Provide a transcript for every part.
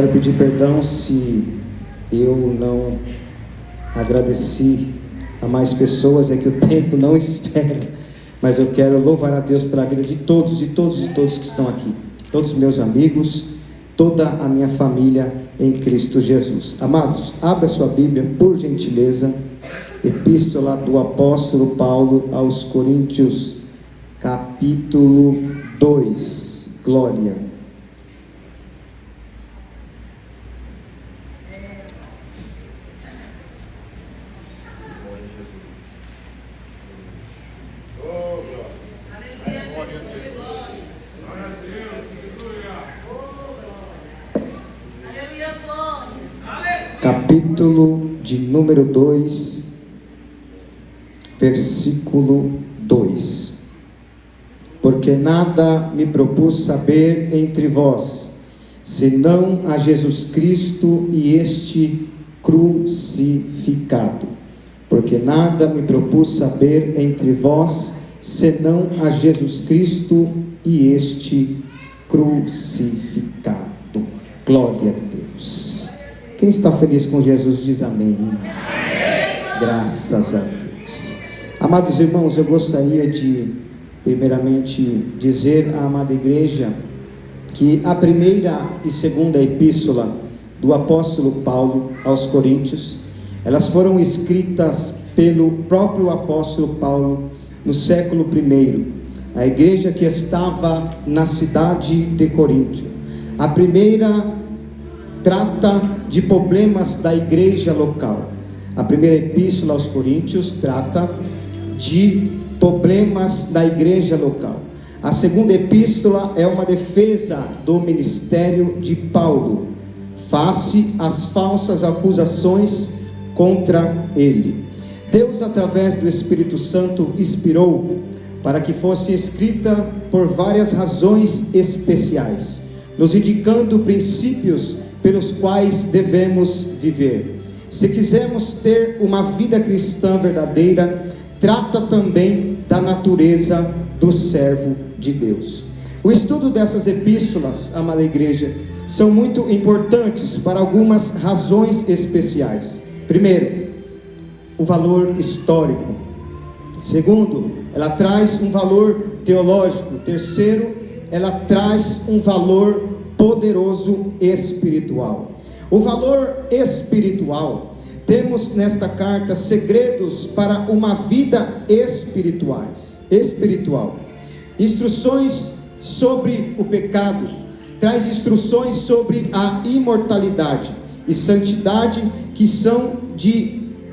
quero pedir perdão se eu não agradeci a mais pessoas, é que o tempo não espera, mas eu quero louvar a Deus pela vida de todos que estão aqui, todos os meus amigos, toda a minha família em Cristo Jesus. Amados, abra sua Bíblia, por gentileza, Epístola do Apóstolo Paulo aos Coríntios, capítulo 2, glória. Capítulo de número 2, versículo 2. Porque nada me propus saber entre vós, senão a Jesus Cristo e este crucificado. Porque nada me propus saber entre vós, senão a Jesus Cristo e este crucificado. Glória a Deus. Quem está feliz com Jesus diz amém. Amém. Graças a Deus. Amados irmãos, eu gostaria de primeiramente dizer à amada igreja que a primeira e segunda epístola do apóstolo Paulo aos Coríntios, elas foram escritas pelo próprio apóstolo Paulo no século I, a igreja que estava na cidade de Corinto. A primeira trata de problemas da igreja local. A primeira epístola aos Coríntios trata de problemas da igreja local. A segunda epístola é uma defesa do ministério de Paulo, face às falsas acusações contra ele. Deus, através do Espírito Santo, inspirou para que fosse escrita por várias razões especiais, nos indicando princípios pelos quais devemos viver. Se quisermos ter uma vida cristã verdadeira, trata também da natureza do servo de Deus. O estudo dessas epístolas, amada igreja, são muito importantes para algumas razões especiais. Primeiro, o valor histórico. Segundo, ela traz um valor teológico. Terceiro, ela traz um valor poderoso espiritual. O valor espiritual, temos nesta carta segredos para uma vida espiritual, instruções sobre o pecado, traz instruções sobre a imortalidade e santidade, que são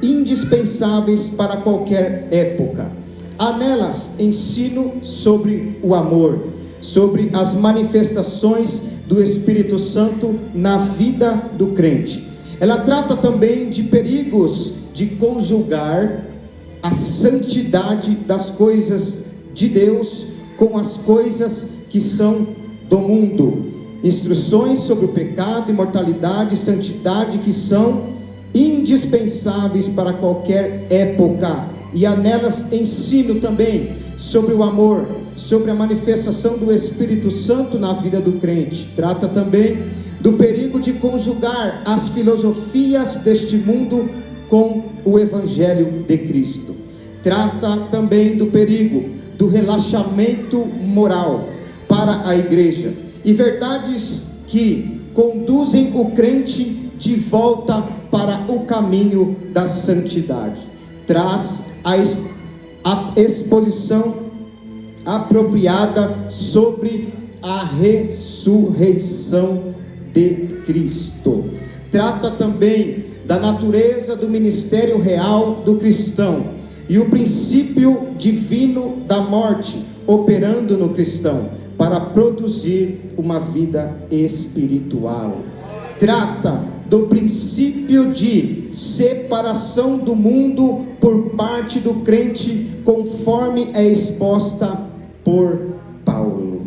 indispensáveis para qualquer época. Há nelas ensino sobre o amor, sobre as manifestações do Espírito Santo na vida do crente. Ela trata também de perigos de conjugar a santidade das coisas de Deus com as coisas que são do mundo. Instruções sobre o pecado, imortalidade e santidade, que são indispensáveis para qualquer época. E há nelas ensino também sobre o amor, sobre a manifestação do Espírito Santo na vida do crente. Trata também do perigo de conjugar as filosofias deste mundo com o Evangelho de Cristo. Trata também do perigo do relaxamento moral para a igreja e verdades que conduzem o crente de volta para o caminho da santidade. Traz a exposição apropriada sobre a ressurreição de Cristo. Trata também da natureza do ministério real do cristão e o princípio divino da morte operando no cristão para produzir uma vida espiritual. Trata do princípio de separação do mundo por parte do crente, conforme é exposta por Paulo.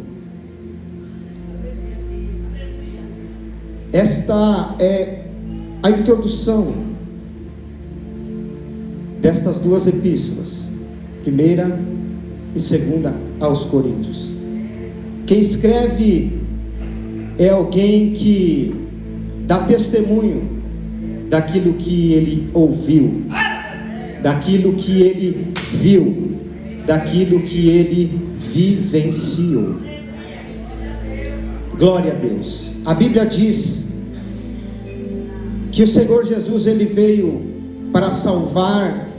Esta é a introdução destas duas epístolas, primeira e segunda aos Coríntios. Quem escreve é alguém que dá testemunho daquilo que ele ouviu, daquilo que ele viu, daquilo que ele vivenciou. Glória a Deus. A Bíblia diz que o Senhor Jesus, ele veio para salvar,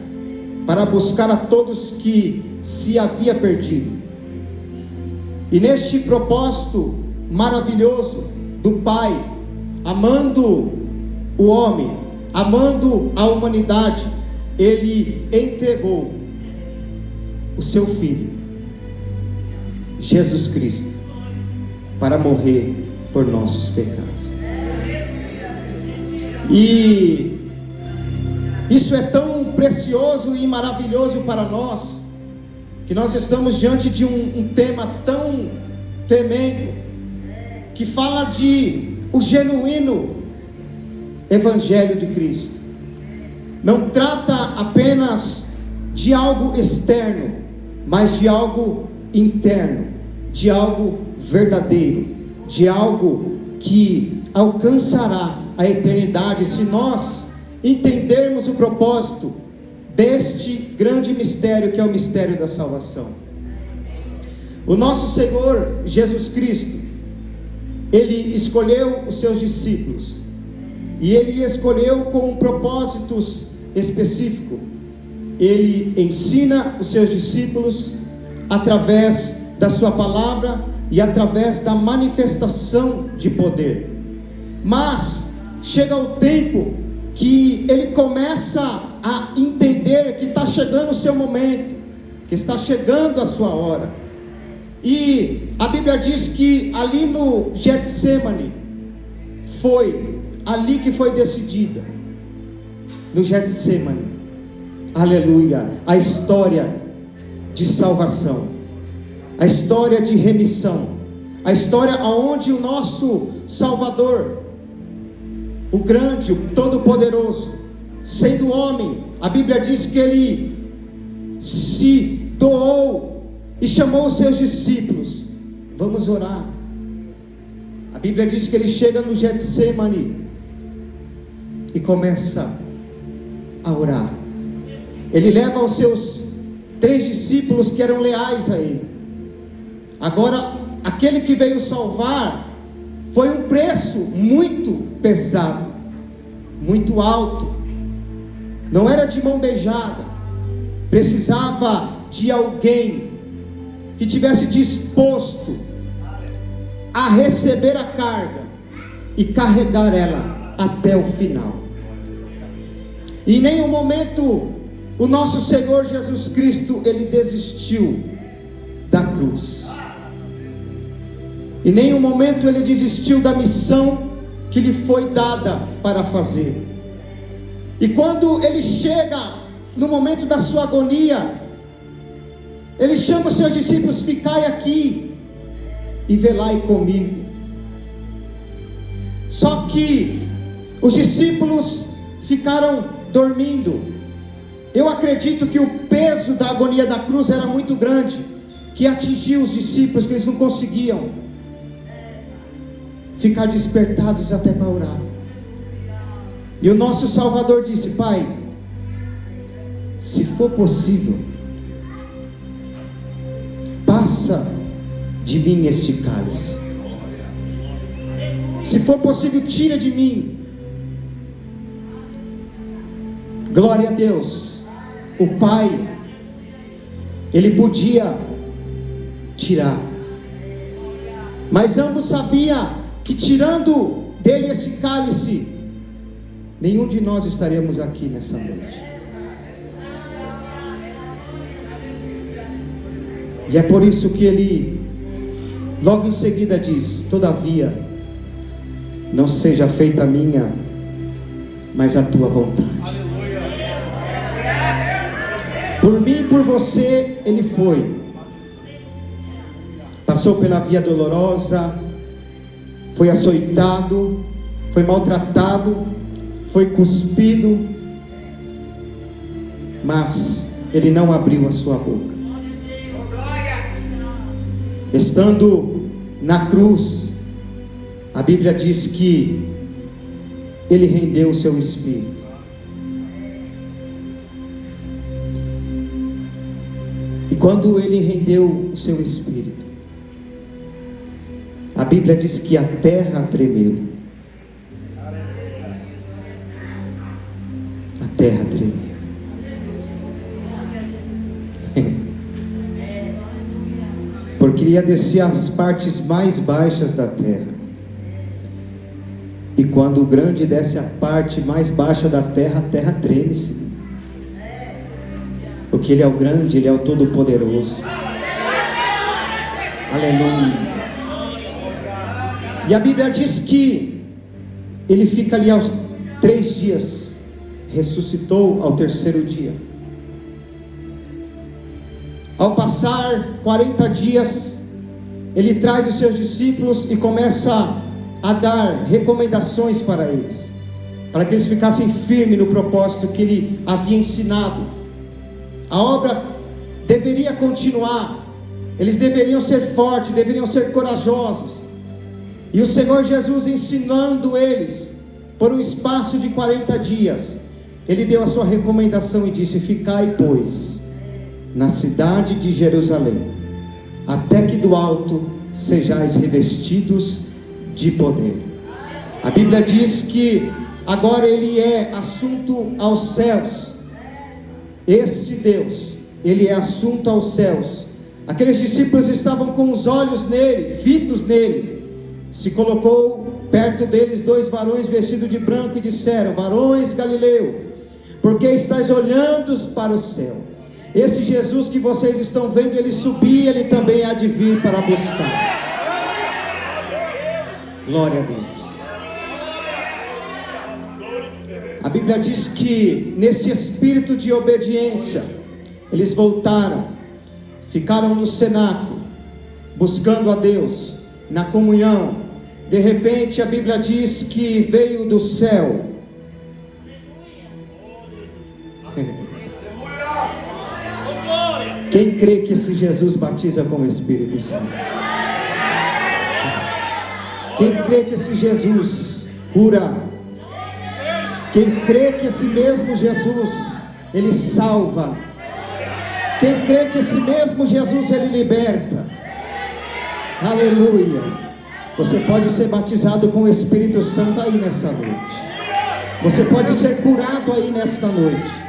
para buscar a todos que se havia perdido. E neste propósito maravilhoso do Pai, amando o homem, amando a humanidade, ele entregou o seu Filho, Jesus Cristo, para morrer por nossos pecados. E isso é tão precioso e maravilhoso para nós, que nós estamos diante de um tema tão tremendo, que fala de o genuíno Evangelho de Cristo. Não trata apenas de algo externo, mas de algo interno, de algo verdadeiro, de algo que alcançará a eternidade, se nós entendermos o propósito deste grande mistério, que é o mistério da salvação. O nosso Senhor Jesus Cristo, ele escolheu os seus discípulos, e ele escolheu com propósitos específicos. Ele ensina os seus discípulos através da sua palavra e através da manifestação de poder. Mas chega o tempo que ele começa a entender que está chegando o seu momento, que está chegando a sua hora. E a Bíblia diz que ali no Getsemane, foi ali que foi decidida, no Getsemane, aleluia, a história de salvação, a história de remissão, a história onde o nosso Salvador, o grande, o todo-poderoso, sendo homem, a Bíblia diz que ele se doou e chamou os seus discípulos. Vamos orar. A Bíblia diz que ele chega no Getsemane e começa a orar. Ele leva os seus 3 discípulos que eram leais a ele. Agora, aquele que veio salvar foi um preço muito pesado, muito alto. Não era de mão beijada. Precisava de alguém que tivesse disposto a receber a carga e carregar ela até o final. E em nenhum momento o nosso Senhor Jesus Cristo, ele desistiu da cruz. Em nenhum momento ele desistiu da missão que lhe foi dada para fazer. E quando ele chega no momento da sua agonia, ele chama os seus discípulos: ficai aqui e velai comigo. Só que os discípulos ficaram dormindo. Eu acredito que o peso da agonia da cruz era muito grande, que atingiu os discípulos, que eles não conseguiam ficar despertados até para orar. E o nosso Salvador disse: Pai, se for possível, passa de mim este cálice. Se for possível, tira de mim. Glória a Deus. O Pai, ele podia tirar, mas ambos sabiam que tirando dele esse cálice, nenhum de nós estaremos aqui nessa noite. E é por isso que ele logo em seguida diz: todavia, não seja feita a minha, mas a tua vontade. Por mim e por você ele foi. Passou pela via dolorosa, foi açoitado, foi maltratado, foi cuspido, mas ele não abriu a sua boca. Estando na cruz, a Bíblia diz que Ele rendeu o seu espírito. E quando ele rendeu o seu espírito, a Bíblia diz que a terra tremeu. A terra tremeu. Porque ele ia descer às partes mais baixas da terra. E quando o grande desce à parte mais baixa da terra, a terra treme-se. Porque ele é o grande, ele é o todo-poderoso. Aleluia. E a Bíblia diz que ele fica ali aos 3 dias, ressuscitou ao 3º dia. Ao passar 40 dias, ele traz os seus discípulos e começa a dar recomendações para eles, para que eles ficassem firmes no propósito que ele havia ensinado. A obra deveria continuar, eles deveriam ser fortes, deveriam ser corajosos. E o Senhor Jesus, ensinando eles por um espaço de 40 dias, ele deu a sua recomendação e disse: ficai, pois, na cidade de Jerusalém, até que do alto sejais revestidos de poder. A Bíblia diz que agora ele é assunto aos céus. Esse Deus, ele é assunto aos céus. Aqueles discípulos estavam com os olhos nele, fitos nele. Se colocou perto deles 2 varões vestidos de branco e disseram: varões Galileu, por que estáis olhando para o céu? Esse Jesus que vocês estão vendo, ele subir, ele também há de vir para buscar. Glória a Deus. A Bíblia diz que neste espírito de obediência, eles voltaram, ficaram no cenáculo, buscando a Deus, na comunhão. De repente a Bíblia diz que veio do céu. Quem crê que esse Jesus batiza com o Espírito Santo? Quem crê que esse Jesus cura? Quem crê que esse mesmo Jesus, ele salva? Quem crê que esse mesmo Jesus, ele liberta? Aleluia! Você pode ser batizado com o Espírito Santo aí nessa noite. Você pode ser curado aí nesta noite.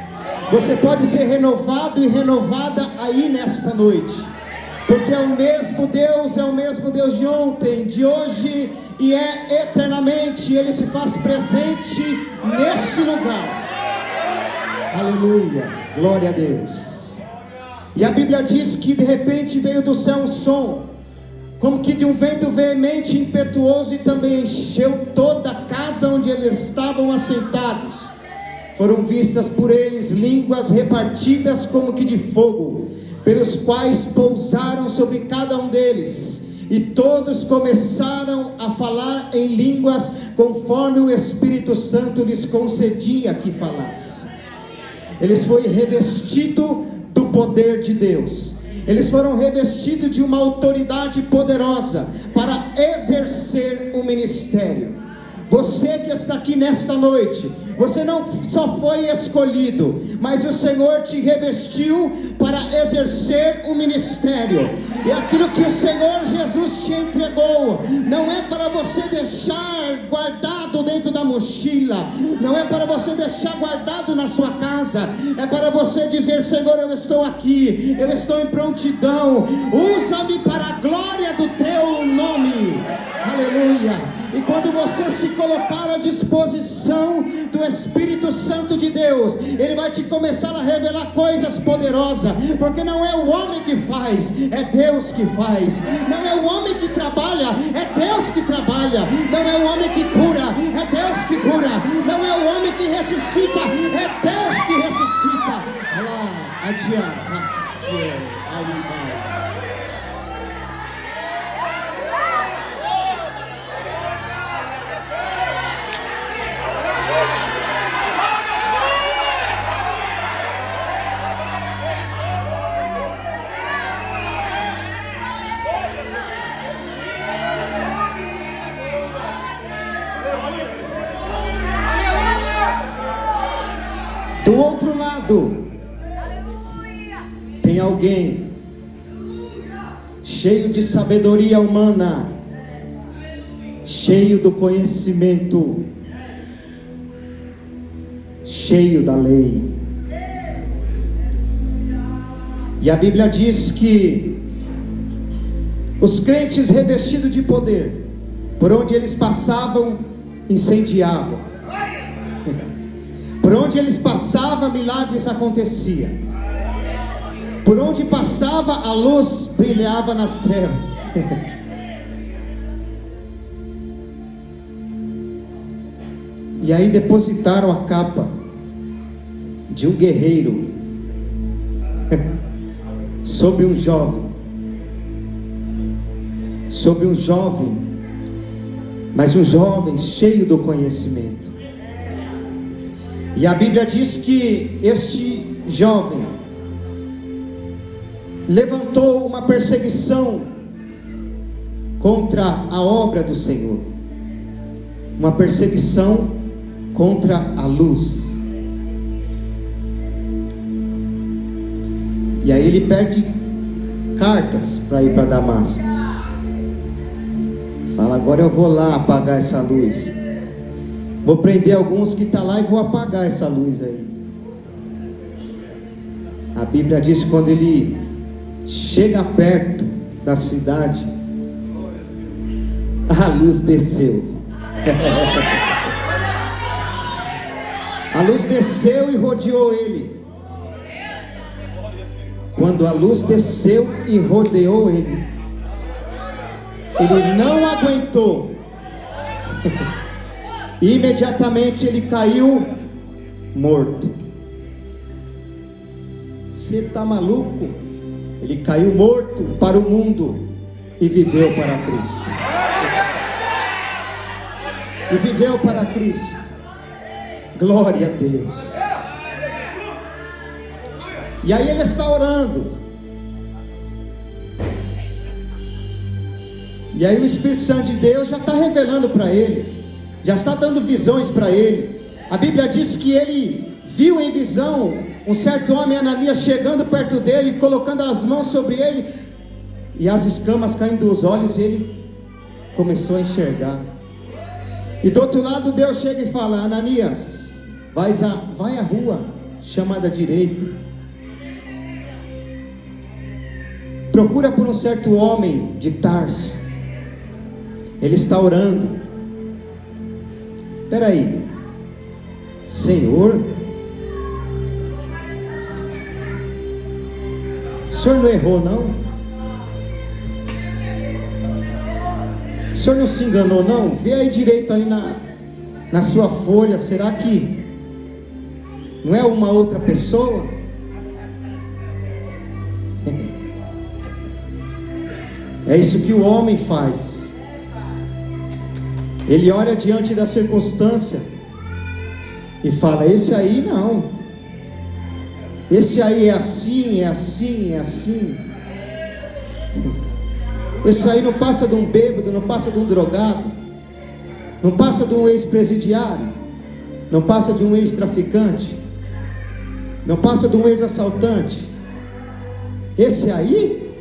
Você pode ser renovado e renovada aí nesta noite. Porque é o mesmo Deus de ontem, de hoje e é eternamente. Ele se faz presente nesse lugar. Aleluia, glória a Deus. E a Bíblia diz que de repente veio do céu um som, como que de um vento veemente, impetuoso, e também encheu toda a casa onde eles estavam assentados. Foram vistas por eles línguas repartidas como que de fogo, pelos quais pousaram sobre cada um deles, e todos começaram a falar em línguas, conforme o Espírito Santo lhes concedia que falasse. Eles foram revestidos do poder de Deus. Eles foram revestidos de uma autoridade poderosa para exercer o ministério. Você que está aqui nesta noite, você não só foi escolhido, mas o Senhor te revestiu para exercer o ministério. E aquilo que o Senhor Jesus te entregou, não é para você deixar guardado dentro da mochila, não é para você deixar guardado na sua casa, é para você dizer: Senhor, eu estou aqui, eu estou em prontidão, usa-me para a glória do teu nome. Aleluia. E quando você se colocar à disposição do Espírito Santo de Deus, ele vai te começar a revelar coisas poderosas, porque não é o homem que faz, é Deus que faz. Não é o homem que trabalha, é Deus que trabalha. Não é o homem que cura, é Deus que cura. Não é o homem que ressuscita, é Deus que ressuscita. Lá, adiante, ali vai. Do outro lado, tem alguém cheio de sabedoria humana, cheio do conhecimento, cheio da lei. E a Bíblia diz que os crentes revestidos de poder, por onde eles passavam, incendiavam. Por onde eles passavam, milagres aconteciam. Por onde passava, a luz brilhava nas trevas. E aí depositaram a capa de um guerreiro sobre um jovem, mas um jovem cheio do conhecimento. E a Bíblia diz que este jovem levantou uma perseguição contra a obra do Senhor, uma perseguição contra a luz. E aí ele pede cartas para ir para Damasco. Fala, agora eu vou lá apagar essa luz. Vou prender alguns que estão lá e vou apagar essa luz aí. A Bíblia diz que quando ele chega perto da cidade, a luz desceu. A luz desceu e rodeou ele. Quando a luz desceu e rodeou ele, ele não aguentou. Imediatamente ele caiu morto. Você está maluco? Ele caiu morto para o mundo e viveu para Cristo. E viveu para Cristo. Glória a Deus. E aí ele está orando. E aí o Espírito Santo de Deus já está revelando para ele, já está dando visões para ele. A Bíblia diz que ele viu em visão um certo homem, Ananias, chegando perto dele, colocando as mãos sobre ele, e as escamas caindo dos olhos, e ele começou a enxergar. E do outro lado Deus chega e fala: Ananias, vai à rua chamada direita, procura por um certo homem de Tarso. Ele está orando. Espera aí, Senhor, o Senhor não errou não? O Senhor não se enganou não? Vê aí direito aí na sua folha, será que não é uma outra pessoa? É isso que o homem faz. Ele olha diante da circunstância e fala: esse aí não, esse aí é assim, é assim, é assim. Esse aí não passa de um bêbado, não passa de um drogado, não passa de um ex-presidiário, não passa de um ex-traficante, não passa de um ex-assaltante. Esse aí,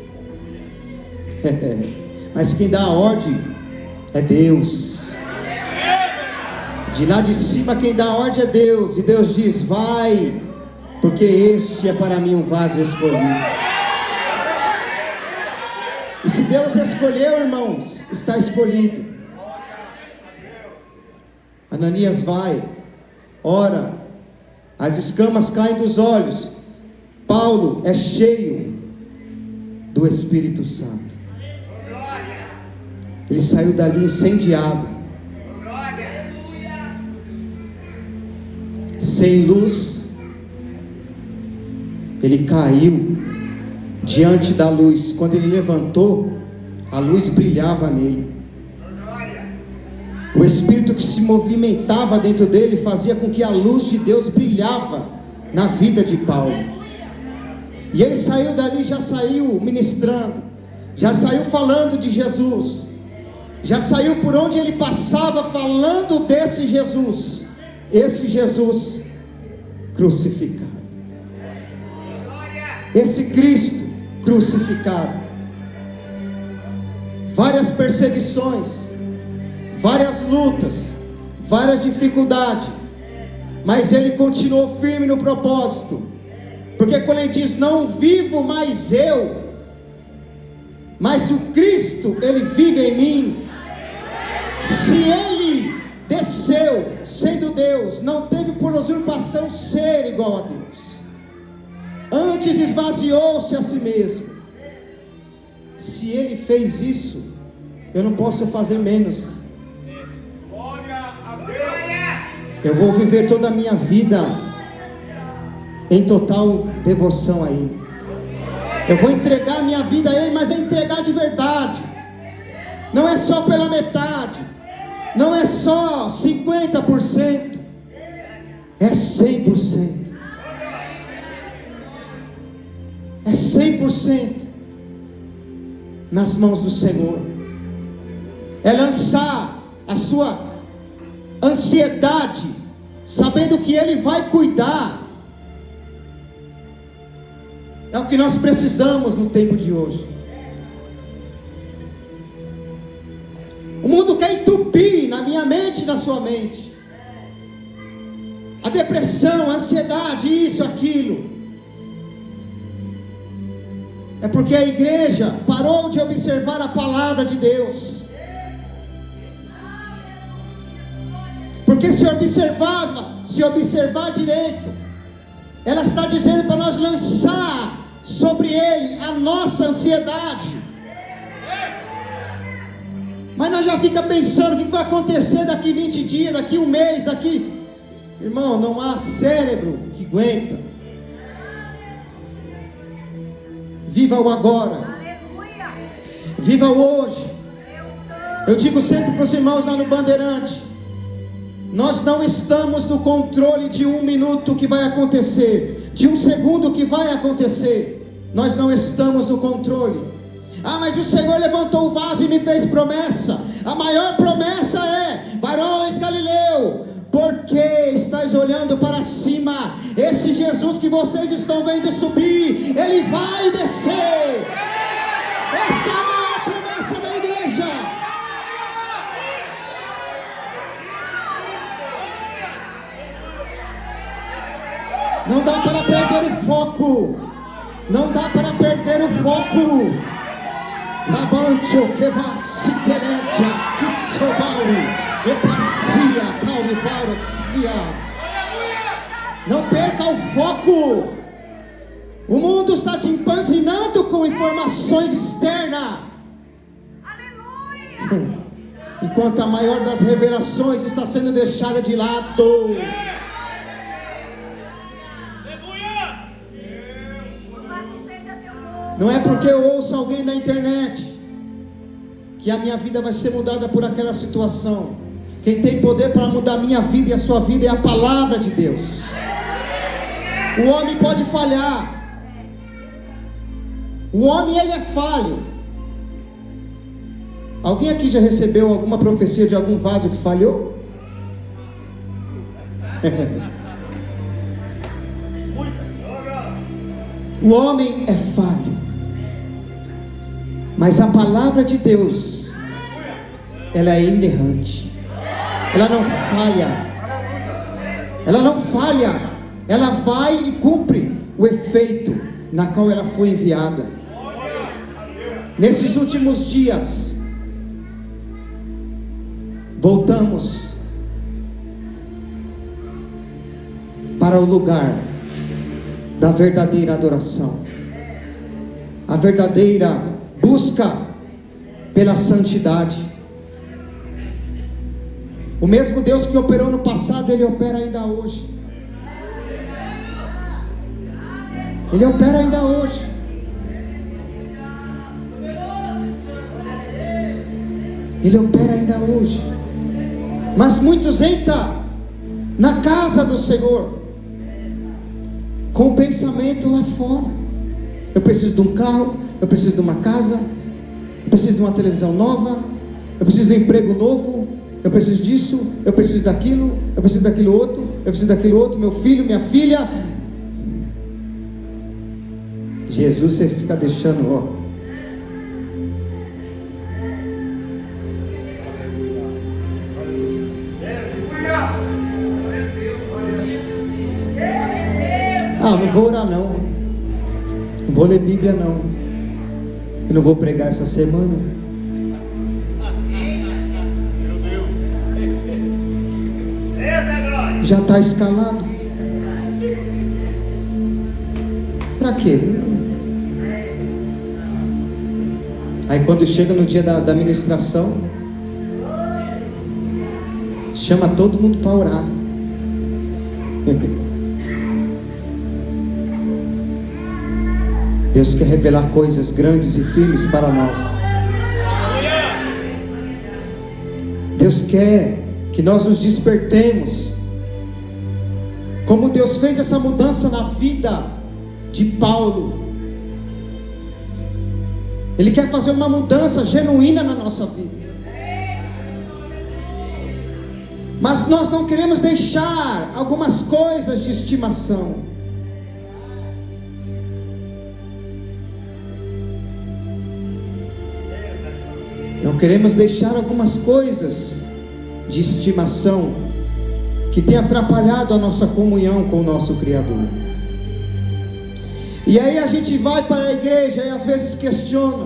mas quem dá a ordem é Deus. De lá de cima quem dá a ordem é Deus. E Deus diz: vai, porque este é para mim um vaso escolhido. E se Deus escolheu, irmãos, está escolhido. Ananias vai, ora, as escamas caem dos olhos. Paulo é cheio do Espírito Santo. Ele saiu dali incendiado, sem luz. Ele caiu diante da luz. Quando ele levantou, a luz brilhava nele. O Espírito que se movimentava dentro dele fazia com que a luz de Deus brilhava na vida de Paulo. E ele saiu dali, já saiu ministrando, já saiu falando de Jesus, já saiu por onde ele passava falando desse Jesus. Esse Jesus crucificado. Esse Cristo crucificado, várias perseguições, várias lutas, várias dificuldades, mas ele continuou firme no propósito, porque quando ele diz: não vivo mais eu, mas o Cristo, ele vive em mim. Se ele desceu sendo Deus, não teve por usurpação ser igual a Deus, antes esvaziou-se a si mesmo. Se ele fez isso, eu não posso fazer menos. Eu vou viver toda a minha vida em total devoção a Ele. Eu vou entregar a minha vida a Ele, mas é entregar de verdade. Não é só pela metade, não é só 50%, é 100%. É 100% nas mãos do Senhor. É lançar a sua ansiedade, sabendo que Ele vai cuidar. É o que nós precisamos no tempo de hoje. O mundo quer entupir na minha mente e na sua mente. A depressão, a ansiedade, isso, aquilo. É porque a igreja parou de observar a palavra de Deus. Porque se observar direito, ela está dizendo para nós lançar sobre Ele a nossa ansiedade. Mas nós já fica pensando o que vai acontecer daqui 20 dias, daqui um mês, daqui... Irmão, não há cérebro que aguenta. Viva o agora. Viva o hoje. Eu digo sempre para os irmãos lá no Bandeirante: nós não estamos no controle de 1 minuto que vai acontecer, de 1 segundo que vai acontecer. Nós não estamos no controle. Ah, mas o Senhor levantou o vaso e me fez promessa. A maior promessa é: varões Galileu, porque estáis olhando para cima? Esse Jesus que vocês estão vendo subir, Ele vai descer. Esta é a maior promessa da igreja. Não dá para perder o foco. Não dá para perder o foco. Labancho que vaciteleja, kitsobauri, epracia, calvivarosia. Não perca o foco. O mundo está te empanzinando com informações externas. Enquanto a maior das revelações está sendo deixada de lado. Não é porque eu ouço alguém na internet que a minha vida vai ser mudada por aquela situação. Quem tem poder para mudar a minha vida e a sua vida é a palavra de Deus. O homem pode falhar. O homem, ele é falho. Alguém aqui já recebeu alguma profecia de algum vaso que falhou? O homem é falho, mas a palavra de Deus, ela é inerrante. Ela não falha. Ela não falha. Ela vai e cumpre o efeito na qual ela foi enviada. Nesses últimos dias, voltamos para o lugar da verdadeira adoração, a verdadeira busca pela santidade. O mesmo Deus que operou no passado, Ele opera ainda hoje. Ele opera ainda hoje. Ele opera ainda hoje. Mas muitos entram na casa do Senhor com o pensamento lá fora. Eu preciso de um carro, eu preciso de uma casa, eu preciso de uma televisão nova, eu preciso de um emprego novo, eu preciso disso, eu preciso daquilo, eu preciso daquilo outro, eu preciso daquilo outro, meu filho, minha filha. Jesus, você fica deixando, ó. Não vou orar não vou ler Bíblia não, eu não vou pregar essa semana. Já está escalado. Para quê? Aí quando chega no dia da ministração, chama todo mundo para orar. Deus quer revelar coisas grandes e firmes para nós. Deus quer que nós nos despertemos, como Deus fez essa mudança na vida de Paulo. Ele quer fazer uma mudança genuína na nossa vida. Mas nós não queremos deixar algumas coisas de estimação. Não queremos deixar algumas coisas de estimação que tem atrapalhado a nossa comunhão com o nosso Criador. E aí a gente vai para a igreja e às vezes questiona: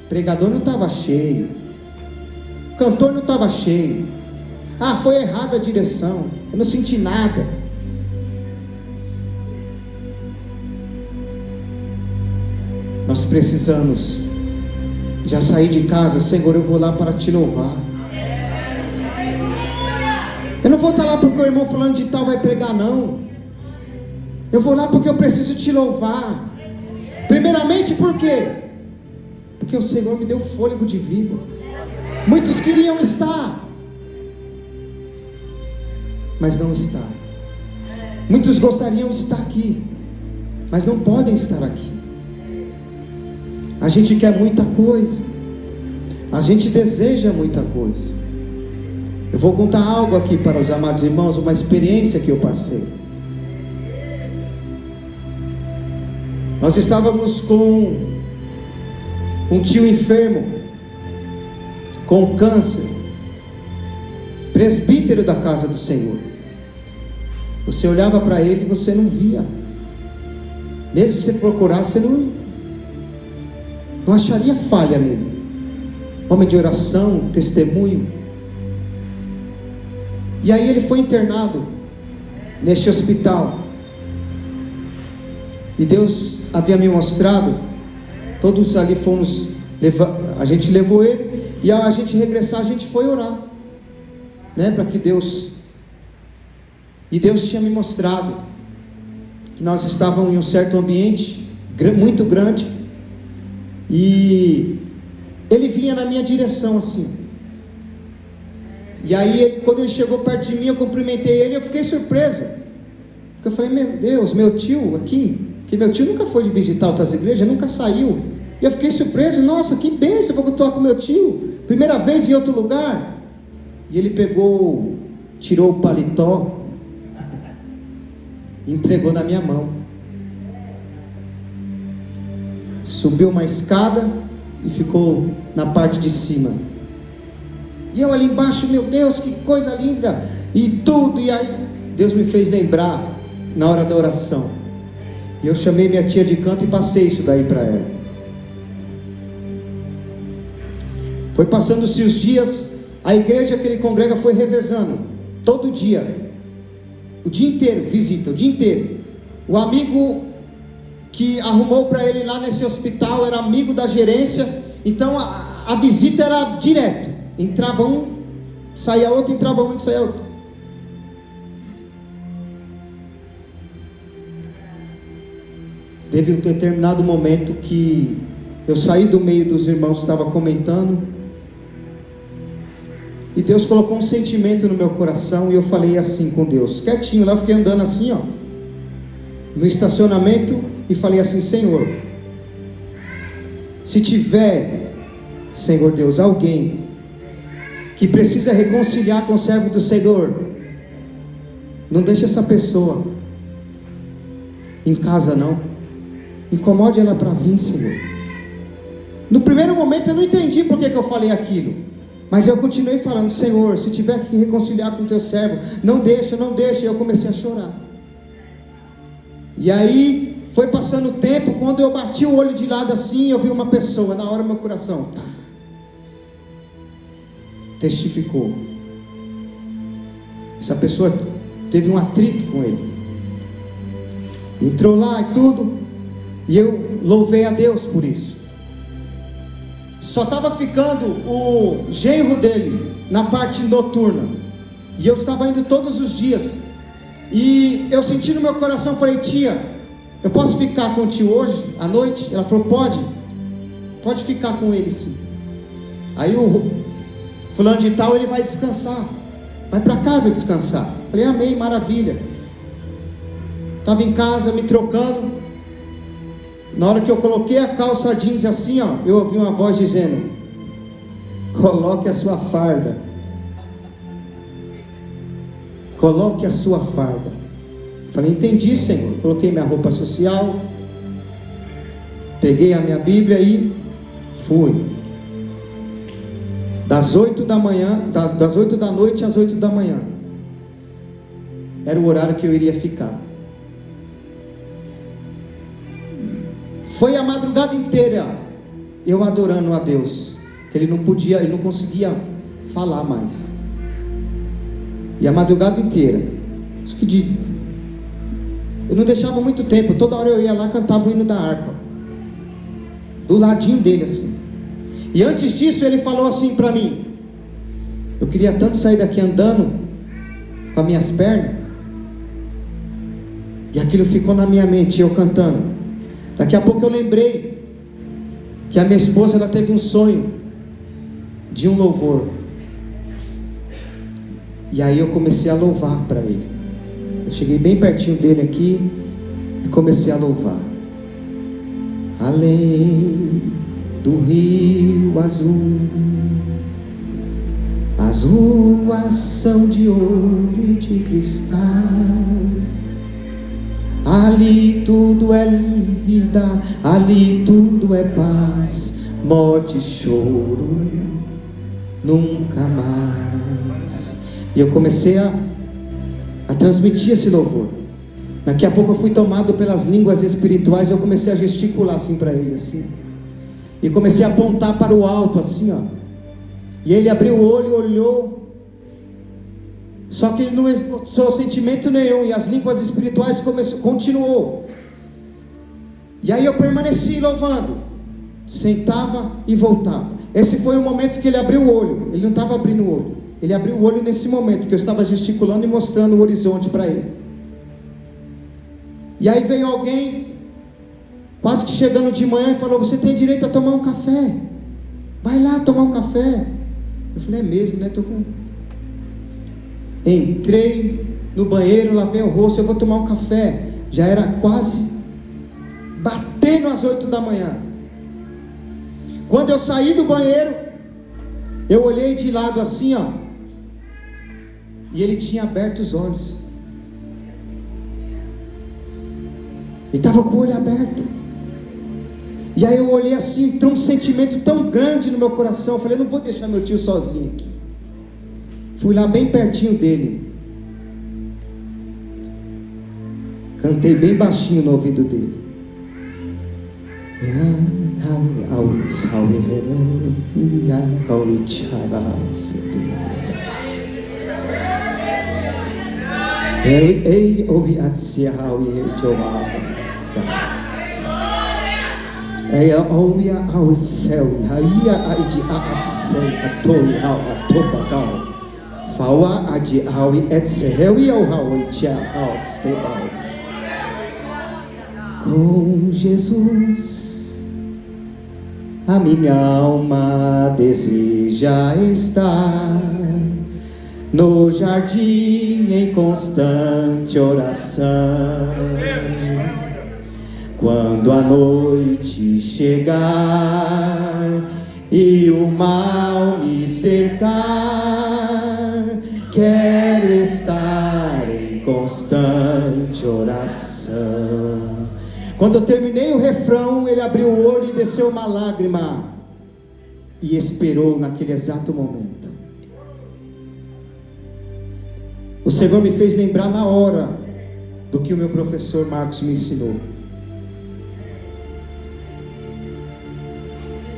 o pregador não estava cheio, o cantor não estava cheio, foi errada a direção, eu não senti nada. Nós precisamos já sair de casa: Senhor, eu vou lá para te louvar. Eu não vou estar lá porque o irmão falando de tal vai pregar, não. Eu vou lá porque eu preciso te louvar. Primeiramente por quê? Porque o Senhor me deu fôlego de vida. Muitos queriam estar, mas não está. Muitos gostariam de estar aqui, mas não podem estar aqui. A gente quer muita coisa, a gente deseja muita coisa. Eu vou contar algo aqui para os amados irmãos, uma experiência que eu passei. Nós estávamos com um tio enfermo, com câncer, presbítero da casa do Senhor. Você olhava para ele e você não via. Mesmo se você procurasse, você não acharia falha nele. Homem de oração, testemunho. E aí ele foi internado neste hospital. E Deus havia me mostrado, todos ali fomos, a gente levou ele, e ao a gente regressar, a gente foi orar, né, para que Deus, e Deus tinha me mostrado que nós estávamos em um certo ambiente, muito grande, e ele vinha na minha direção assim, e aí quando ele chegou perto de mim, eu cumprimentei ele, eu fiquei surpreso, porque eu falei: meu Deus, meu tio aqui, que meu tio nunca foi de visitar outras igrejas, nunca saiu, e eu fiquei surpreso: nossa, que bênção, vou estar com meu tio, primeira vez em outro lugar. E ele pegou, tirou o paletó, entregou na minha mão, subiu uma escada e ficou na parte de cima, e eu ali embaixo: meu Deus, que coisa linda, e tudo. E aí Deus me fez lembrar na hora da oração, e eu chamei minha tia de canto e passei isso daí para ela. Foi passando-se os dias, a igreja que ele congrega foi revezando, todo dia, o dia inteiro, visita, o dia inteiro. O amigo que arrumou para ele lá nesse hospital era amigo da gerência, então a visita era direto, entrava um, saía outro, entrava um e saía outro. Teve um determinado momento que eu saí do meio dos irmãos que estavam comentando, e Deus colocou um sentimento no meu coração, e eu falei assim com Deus, quietinho lá, eu fiquei andando assim, ó, no estacionamento, e falei assim: Senhor, se tiver, Senhor Deus, alguém que precisa reconciliar com o servo do Senhor, Não deixe essa pessoa em casa não. Incomode ela para vir, Senhor. No primeiro momento eu não entendi por que eu falei aquilo, mas eu continuei falando: Senhor, se tiver que reconciliar com o teu servo, não deixa. E eu comecei a chorar. E aí foi passando o tempo. Quando eu bati o olho de lado assim, eu vi uma pessoa. Na hora meu coração testificou. Essa pessoa teve um atrito com ele, entrou lá e tudo, e eu louvei a Deus por isso. Só estava ficando o genro dele na parte noturna, e eu estava indo todos os dias, e eu senti no meu coração, falei: tia, eu posso ficar com o tio hoje, à noite? Ela falou: pode ficar com ele sim. Aí o fulano de tal, ele vai descansar, vai para casa descansar. Falei: amém, maravilha. Estava em casa me trocando. Na hora que eu coloquei a calça jeans assim, ó, eu ouvi uma voz dizendo: coloque a sua farda. Coloque a sua farda. Falei: entendi, Senhor. Coloquei minha roupa social, peguei a minha Bíblia e fui. Das 8 da noite às 8 da manhã era o horário que eu iria ficar. Foi a madrugada inteira eu adorando a Deus, que ele não conseguia falar mais. E a madrugada inteira, eu não deixava muito tempo. Toda hora eu ia lá, cantava o hino da harpa do ladinho dele assim. E antes disso ele falou assim para mim: eu queria tanto sair daqui andando com as minhas pernas. E aquilo ficou na minha mente, eu cantando. Daqui a pouco eu lembrei que a minha esposa, ela teve um sonho de um louvor. E aí eu comecei a louvar para ele. Eu cheguei bem pertinho dele aqui e comecei a louvar. Além do rio azul, as ruas são de ouro e de cristal. Ali tudo é vida, ali tudo é paz, morte e choro, nunca mais. E eu comecei a transmitir esse louvor. Daqui a pouco eu fui tomado pelas línguas espirituais. Eu comecei a gesticular assim para ele assim, e comecei a apontar para o alto assim, ó. E ele abriu o olho e olhou. Só que ele não expressou sentimento nenhum, e as línguas espirituais continuou. E aí eu permaneci louvando, sentava e voltava. Esse foi o momento que ele abriu o olho. Ele não estava abrindo o olho, ele abriu o olho nesse momento que eu estava gesticulando e mostrando o horizonte para ele. E aí veio alguém, quase que chegando de manhã, e falou: você tem direito a tomar um café, vai lá tomar um café. Eu falei: é mesmo, né? Entrei no banheiro, lavei o rosto, eu vou tomar um café. Já era quase batendo às 8 da manhã. Quando eu saí do banheiro, eu olhei de lado assim, ó, e ele tinha aberto os olhos. Ele estava com o olho aberto. E aí eu olhei assim, entrou um sentimento tão grande no meu coração. Eu falei: não vou deixar meu tio sozinho aqui. Fui lá bem pertinho dele, cantei bem baixinho no ouvido dele. Com Jesus a minha alma deseja estar no jardim em constante oração. Quando a noite chegar e o mal me cercar, quero estar em constante oração. Quando eu terminei o refrão, ele abriu o olho e desceu uma lágrima, e esperou naquele exato momento. O Senhor me fez lembrar na hora do que o meu professor Marcos me ensinou.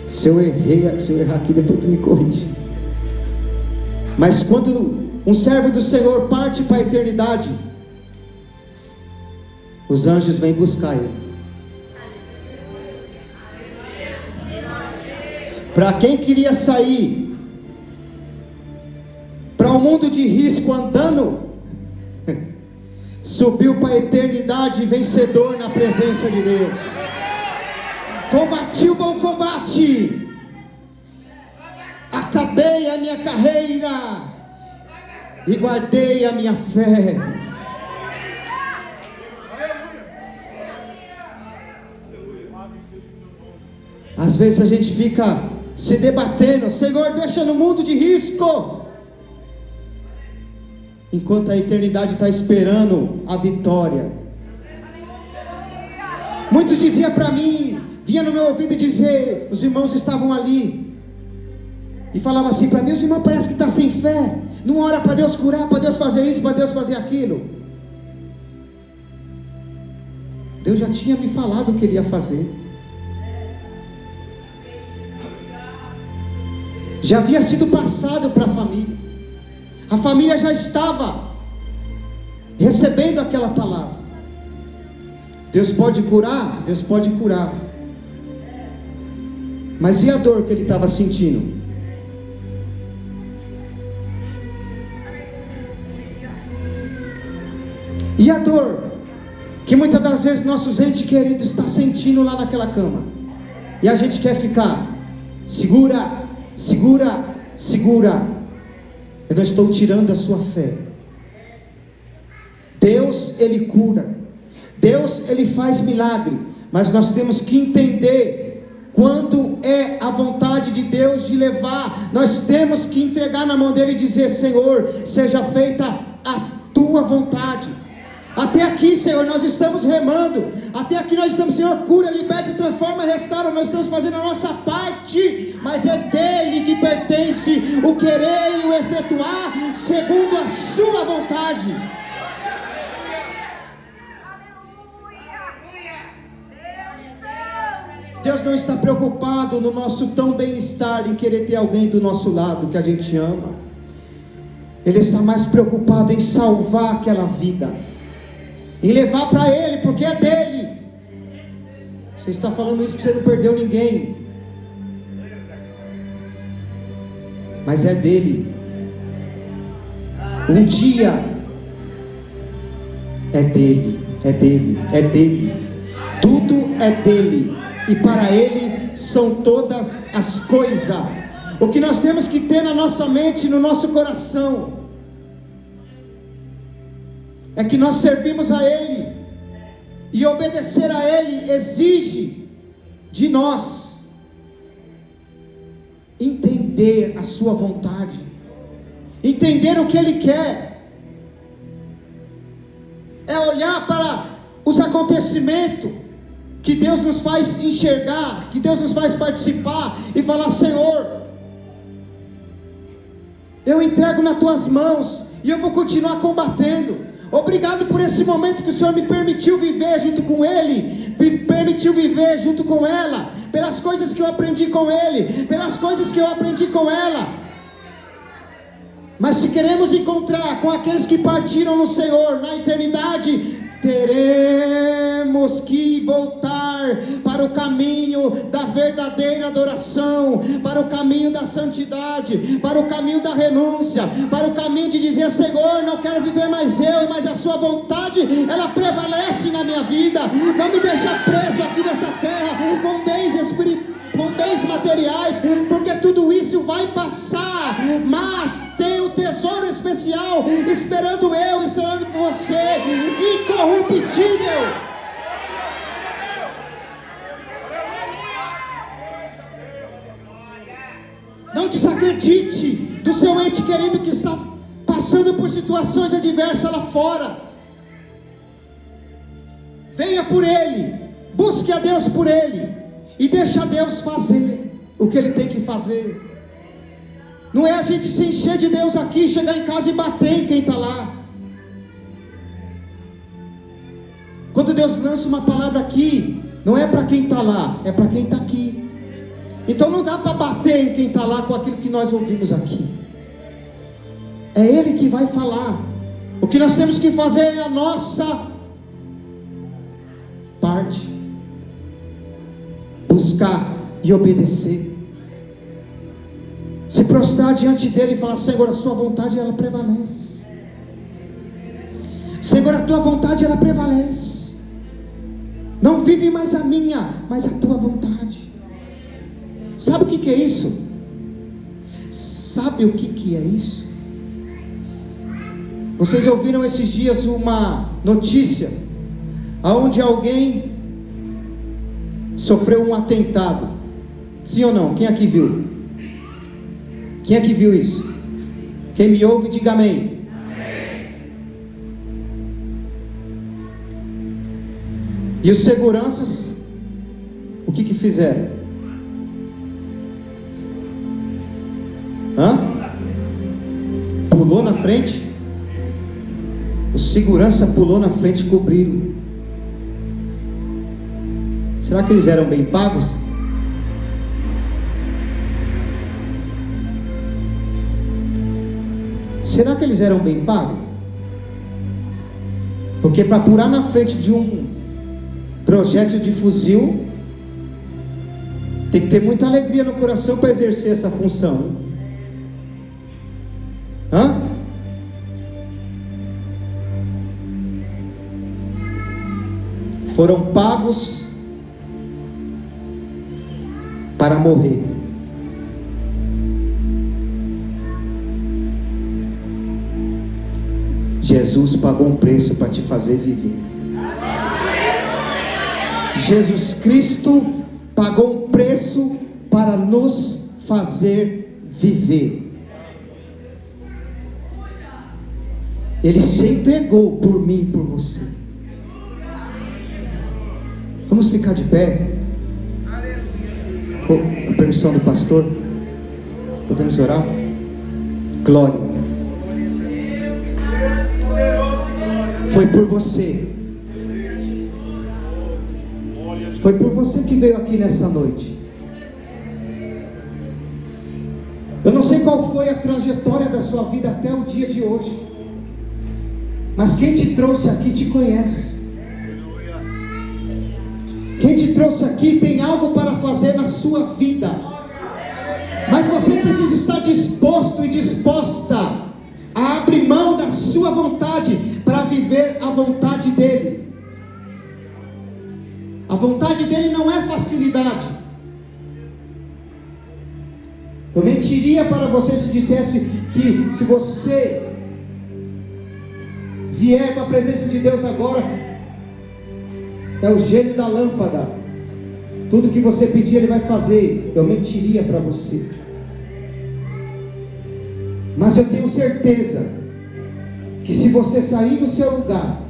Se eu errar aqui, depois tu me corrige. Mas quando um servo do Senhor parte para a eternidade, os anjos vêm buscar ele. Para quem queria sair para um mundo de risco andando, subiu para a eternidade vencedor na presença de Deus. Combati o bom combate, acabei a minha carreira e guardei a minha fé. Às vezes a gente fica se debatendo: Senhor, deixa no mundo de risco, enquanto a eternidade está esperando a vitória. Muitos diziam para mim, vinha no meu ouvido dizer, os irmãos estavam ali, e falavam assim para mim: os irmãos parece que está sem fé, não ora para Deus curar, para Deus fazer isso, para Deus fazer aquilo. Deus já tinha me falado o que Ele ia fazer. Já havia sido passado para a família. A família já estava recebendo aquela palavra. Deus pode curar? Deus pode curar. Mas e a dor que ele estava sentindo? E a dor que muitas das vezes nossos entes queridos estão sentindo lá naquela cama, e a gente quer ficar: segura, segura, segura. Eu não estou tirando a sua fé. Deus, Ele cura. Deus, Ele faz milagre. Mas nós temos que entender quando é a vontade de Deus de levar. Nós temos que entregar na mão dEle e dizer: Senhor, seja feita a Tua vontade. Até aqui, Senhor, nós estamos remando. Até aqui nós estamos: Senhor, cura, liberta, transforma, restaura. Nós estamos fazendo a nossa parte, mas é dEle que pertence o querer e o efetuar segundo a sua vontade. Deus não está preocupado no nosso tão bem-estar, em querer ter alguém do nosso lado que a gente ama. Ele está mais preocupado em salvar aquela vida, em levar para Ele, porque é dEle. Você está falando isso porque você não perdeu ninguém, mas é dEle. Um dia é dEle, é dEle, é dEle. Tudo é dEle, e para Ele são todas as coisas. O que nós temos que ter na nossa mente, no nosso coração, é que nós servimos a Ele, e obedecer a Ele exige de nós entender a sua vontade, entender o que Ele quer. É olhar para os acontecimentos que Deus nos faz enxergar, que Deus nos faz participar, e falar: Senhor, eu entrego nas Tuas mãos, e eu vou continuar combatendo. Obrigado por esse momento que o Senhor me permitiu viver junto com Ele, me permitiu viver junto com ela, pelas coisas que eu aprendi com Ele, pelas coisas que eu aprendi com ela. Mas se queremos encontrar com aqueles que partiram no Senhor na eternidade, teremos que voltar para o caminho da verdadeira adoração, para o caminho da santidade, para o caminho da renúncia, para o caminho de dizer: Senhor, não quero viver mais eu, mas a sua vontade, ela prevalece na minha vida. Não me deixa preso aqui nessa terra com bens espirituais, com bens materiais, porque tudo isso vai passar, mas tem um tesouro especial esperando eu, esperando você, incorruptível. Não desacredite do seu ente querido que está passando por situações adversas lá fora. por Ele, busque a Deus por Ele, e deixa Deus fazer o que Ele tem que fazer. Não é a gente se encher de Deus aqui, chegar em casa e bater em quem está lá. Quando Deus lança uma palavra aqui, não é para quem está lá, é para quem está aqui. Então não dá para bater em quem está lá com aquilo que nós ouvimos aqui. É Ele que vai falar. O que nós temos que fazer é a nossa parte, buscar e obedecer, se prostrar diante dele e falar: Senhor, a sua vontade ela prevalece. Senhor, a tua vontade ela prevalece. Não vive mais a minha, mas a tua vontade. Sabe o que é isso? Sabe o que é isso? Vocês ouviram esses dias uma notícia aonde alguém sofreu um atentado? Sim ou não? Quem aqui viu? Quem aqui viu isso? Quem me ouve, diga amém. E os seguranças, o que fizeram? Pulou na frente. O segurança pulou na frente e cobriram. Será que eles eram bem pagos? Será que eles eram bem pagos? Porque para pular na frente de um projétil de fuzil, tem que ter muita alegria no coração para exercer essa função. Foram pagos para morrer. Jesus pagou um preço para te fazer viver. Jesus Cristo pagou um preço para nos fazer viver. Ele se entregou por mim e por você. Vamos ficar de pé? Com a permissão do pastor, podemos orar? Glória. Foi por você. Foi por você que veio aqui nessa noite. Eu não sei qual foi a trajetória da sua vida até o dia de hoje, mas quem te trouxe aqui te conhece. Quem te trouxe aqui tem algo para fazer na sua vida, mas você precisa estar disposto e disposta a abrir mão da sua vontade para viver a vontade dele. A vontade dele não é facilidade. Eu mentiria para você se dissesse que se você vier para a presença de Deus agora, é o gênio da lâmpada, tudo que você pedir Ele vai fazer. Eu mentiria para você. Mas eu tenho certeza que se você sair do seu lugar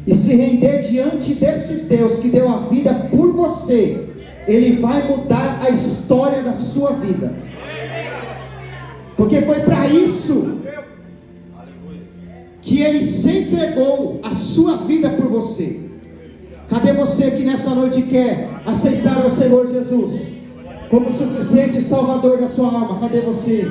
e se render diante desse Deus que deu a vida por você, Ele vai mudar a história da sua vida. Porque foi para isso que Ele se entregou a sua vida por você. Cadê você que nessa noite quer aceitar o Senhor Jesus como suficiente Salvador da sua alma? Cadê você?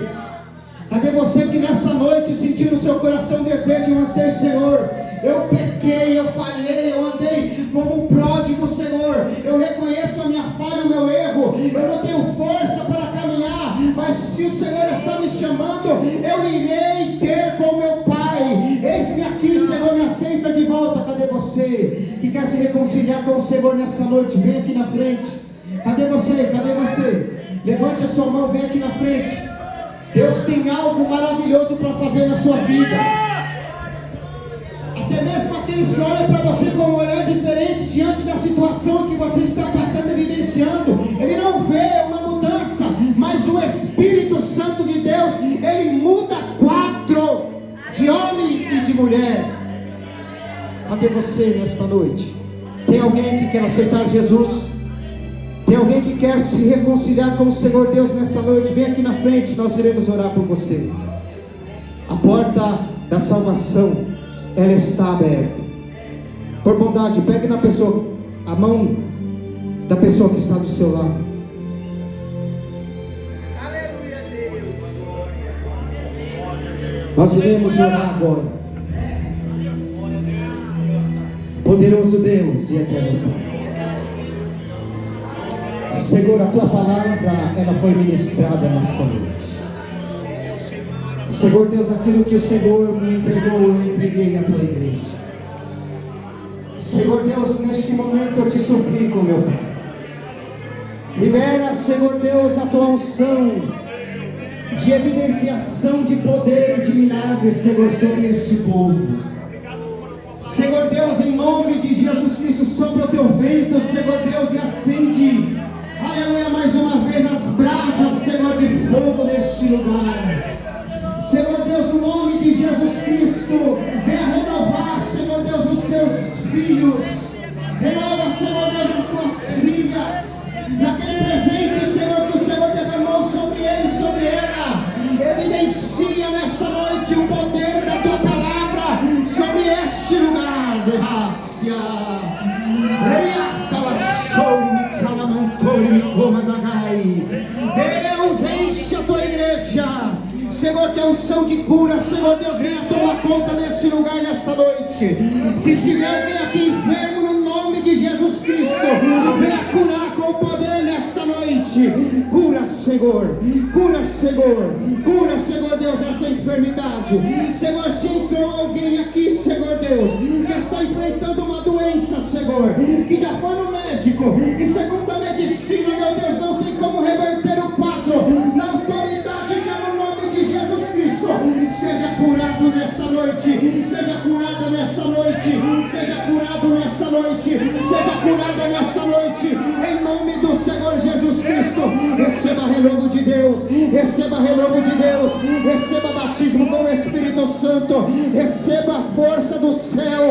Cadê você que nessa noite sentiu no seu coração desejo de um anseio? Senhor, eu pequei, eu falhei, eu andei como um pródigo, Senhor. Eu reconheço a minha falha, o meu erro. Eu não tenho força para caminhar, mas se o Senhor está me chamando, eu irei ter com meu Pai. Eis-me aqui, Senhor, me aceita de volta. Cadê você que quer se reconciliar com o Senhor nessa noite? Vem aqui na frente. Cadê você? Cadê você? Levante a sua mão, vem aqui na frente. Deus tem algo maravilhoso para fazer na sua vida. Até mesmo aqueles que olham para você com um olhar diferente diante da situação que você está passando e vivenciando, ele não vê uma mudança, mas o Espírito Santo de Deus, ele muda quadro de homem e de mulher. Cadê você nesta noite? Tem alguém que quer aceitar Jesus? Tem alguém que quer se reconciliar com o Senhor Deus nessa noite? Vem aqui na frente, nós iremos orar por você. A porta da salvação, ela está aberta. Por bondade, pegue na pessoa, a mão da pessoa que está do seu lado. Nós iremos orar agora. Poderoso Deus e eterno Pai, Senhor, a tua palavra, ela foi ministrada nesta noite. Senhor Deus, aquilo que o Senhor me entregou, eu entreguei à tua igreja. Senhor Deus, neste momento eu te suplico, meu Pai, libera, Senhor Deus, a tua unção de evidenciação de poder e de milagres, Senhor, sobre este povo. Senhor Deus, em nome de Jesus Cristo, sopra o teu vento, Senhor Deus, e acende, aleluia, mais uma vez as brasas, Senhor, de fogo neste lugar. Senhor Deus, no nome de Jesus Cristo, venha renovar, Senhor Deus, os teus filhos. Renova, Senhor Deus, as tuas filhas, naquele presente, Senhor, que o Senhor derramou sobre ele e sobre ela. Evidencia nesta noite o poder da tua palavra sobre este lugar de Rácia. Deus, enche a tua igreja, Senhor, que a unção de cura, Senhor Deus, venha tomar conta desse lugar nesta noite. Se estiver alguém aqui enfermo, no nome de Jesus Cristo, venha curar com o poder nesta noite. Cura, Senhor, cura, Senhor, cura, Senhor Deus, essa enfermidade. Senhor, se entrou alguém aqui, Senhor Deus, que está enfrentando uma doença, Senhor, que já foi no médico, e segundo a medicina, meu Deus, não tem como reverter o quadro, na autoridade que é no nome de Jesus Cristo, seja curado nessa noite, seja curada nessa noite, seja curado nessa noite, seja curada nessa noite, em nome do Senhor Jesus Cristo. Receba renovo de Deus, receba renovo de Deus, receba batismo com o Espírito Santo, receba a força do céu.